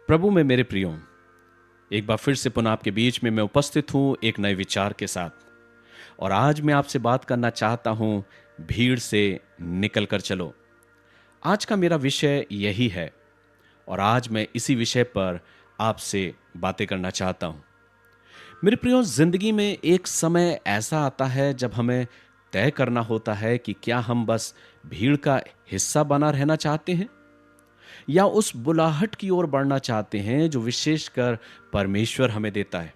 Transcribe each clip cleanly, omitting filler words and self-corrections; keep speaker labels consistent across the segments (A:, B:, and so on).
A: प्रभु में मेरे प्रियो, एक बार फिर से पुनः आपके बीच में मैं उपस्थित हूं एक नए विचार के साथ। और आज मैं आपसे बात करना चाहता हूं, भीड़ से निकल कर चलो। आज का मेरा विषय यही है और आज मैं इसी विषय पर आपसे बातें करना चाहता हूं। मेरे प्रियो, जिंदगी में एक समय ऐसा आता है जब हमें तय करना होता है कि क्या हम बस भीड़ का हिस्सा बना रहना चाहते हैं या उस बुलाहट की ओर बढ़ना चाहते हैं जो विशेषकर परमेश्वर हमें देता है।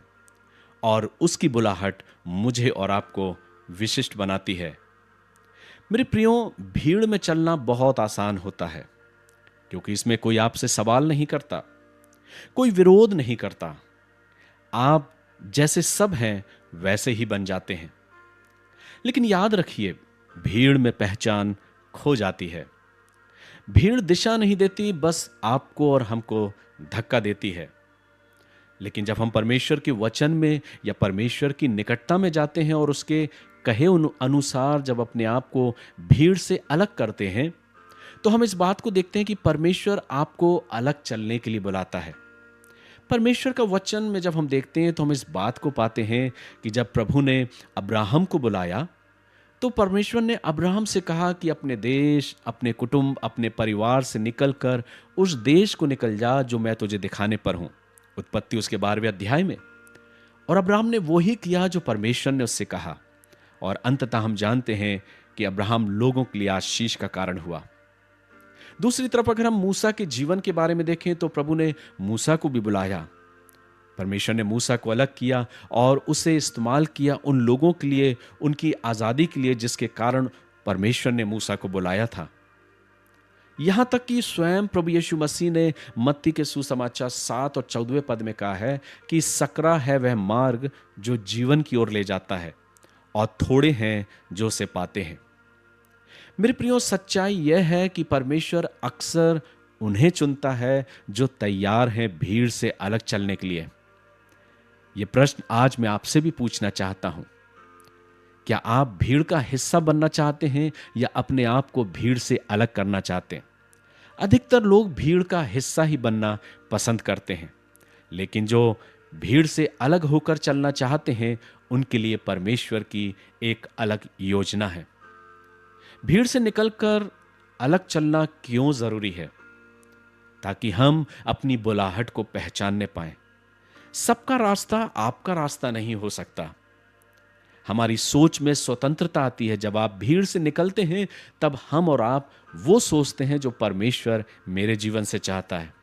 A: और उसकी बुलाहट मुझे और आपको विशिष्ट बनाती है। मेरे प्रियो, भीड़ में चलना बहुत आसान होता है क्योंकि इसमें कोई आपसे सवाल नहीं करता, कोई विरोध नहीं करता। आप जैसे सब हैं वैसे ही बन जाते हैं। लेकिन याद रखिए, भीड़ में पहचान खो जाती है। भीड़ दिशा नहीं देती, बस आपको और हमको धक्का देती है। लेकिन जब हम परमेश्वर के वचन में या परमेश्वर की निकटता में जाते हैं और उसके कहे अनुसार जब अपने आप को भीड़ से अलग करते हैं, तो हम इस बात को देखते हैं कि परमेश्वर आपको अलग चलने के लिए बुलाता है। परमेश्वर का वचन में जब हम देखते हैं तो हम इस बात को पाते हैं कि जब प्रभु ने अब्राहम को बुलाया तो परमेश्वर ने अब्राहम से कहा कि अपने देश, अपने कुटुंब, अपने परिवार से निकलकर उस देश को निकल जा जो मैं तुझे दिखाने पर हूं। उत्पत्ति उसके 12वें अध्याय में। और अब्राहम ने वही किया जो परमेश्वर ने उससे कहा। और अंततः हम जानते हैं कि अब्राहम लोगों के लिए आशीष का कारण हुआ। दूसरी तरफ अगर हम मूसा के जीवन के बारे में देखें तो प्रभु ने मूसा को भी बुलाया। परमेश्वर ने मूसा को अलग किया और उसे इस्तेमाल किया उन लोगों के लिए, उनकी आजादी के लिए, जिसके कारण परमेश्वर ने मूसा को बुलाया था। यहां तक कि स्वयं प्रभु यीशु मसीह ने मत्ती के सुसमाचार 7 और 14वें पद में कहा है कि सकरा है वह मार्ग जो जीवन की ओर ले जाता है और थोड़े हैं जो उसे पाते हैं। मेरे प्रियो, सच्चाई यह है कि परमेश्वर अक्सर उन्हें चुनता है जो तैयार हैं भीड़ से अलग चलने के लिए। यह प्रश्न आज मैं आपसे भी पूछना चाहता हूं, क्या आप भीड़ का हिस्सा बनना चाहते हैं या अपने आप को भीड़ से अलग करना चाहते हैं? अधिकतर लोग भीड़ का हिस्सा ही बनना पसंद करते हैं, लेकिन जो भीड़ से अलग होकर चलना चाहते हैं उनके लिए परमेश्वर की एक अलग योजना है। भीड़ से निकलकर अलग चलना क्यों जरूरी है? ताकि हम अपनी बुलाहट को पहचानने पाएं। सबका रास्ता आपका रास्ता नहीं हो सकता। हमारी सोच में स्वतंत्रता आती है जब आप भीड़ से निकलते हैं, तब हम और आप वो सोचते हैं जो परमेश्वर मेरे जीवन से चाहता है।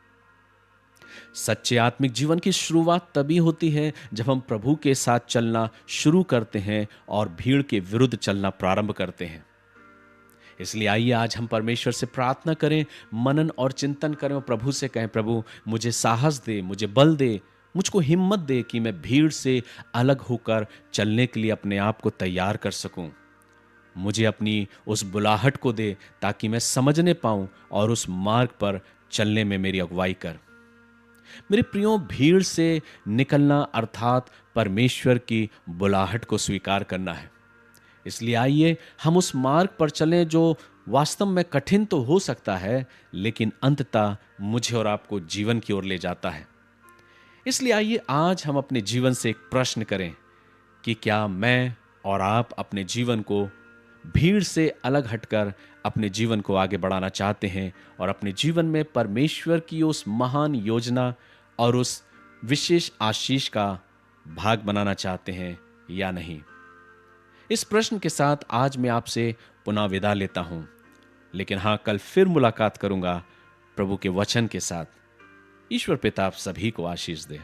A: सच्चे आत्मिक जीवन की शुरुआत तभी होती है जब हम प्रभु के साथ चलना शुरू करते हैं और भीड़ के विरुद्ध चलना प्रारंभ करते हैं। इसलिए आइए आज हम परमेश्वर से प्रार्थना करें, मनन और चिंतन करें और प्रभु से कहें, प्रभु मुझे साहस दे, मुझे बल दे, मुझको हिम्मत दे कि मैं भीड़ से अलग होकर चलने के लिए अपने आप को तैयार कर सकूं। मुझे अपनी उस बुलाहट को दे ताकि मैं समझने पाऊं और उस मार्ग पर चलने में मेरी अगुवाई कर। मेरे प्रियो, भीड़ से निकलना अर्थात परमेश्वर की बुलाहट को स्वीकार करना है। इसलिए आइए हम उस मार्ग पर चलें जो वास्तव में कठिन तो हो सकता है, लेकिन अंततः मुझे और आपको जीवन की ओर ले जाता है। इसलिए आइए आज हम अपने जीवन से एक प्रश्न करें कि क्या मैं और आप अपने जीवन को भीड़ से अलग हटकर अपने जीवन को आगे बढ़ाना चाहते हैं और अपने जीवन में परमेश्वर की उस महान योजना और उस विशेष आशीष का भाग बनाना चाहते हैं या नहीं? इस प्रश्न के साथ आज मैं आपसे पुनः विदा लेता हूं, लेकिन हां, कल फिर मुलाकात करूंगा प्रभु के वचन के साथ। ईश्वर पिता आप सभी को आशीष दे।